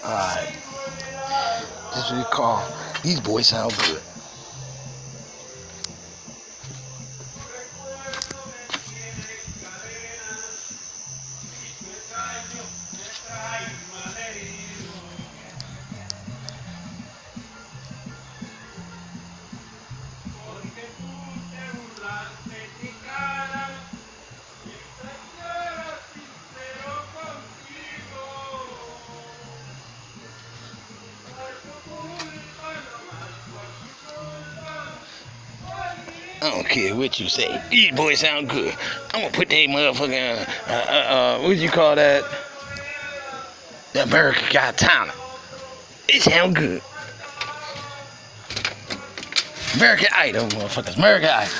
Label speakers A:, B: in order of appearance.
A: Alright. This is what we call. These boys sound good. I don't care what you say. These boys sound good. I'm gonna put that motherfucking, what you call that? The America Got Talent. It sound good. American Idol, motherfuckers. American Idol.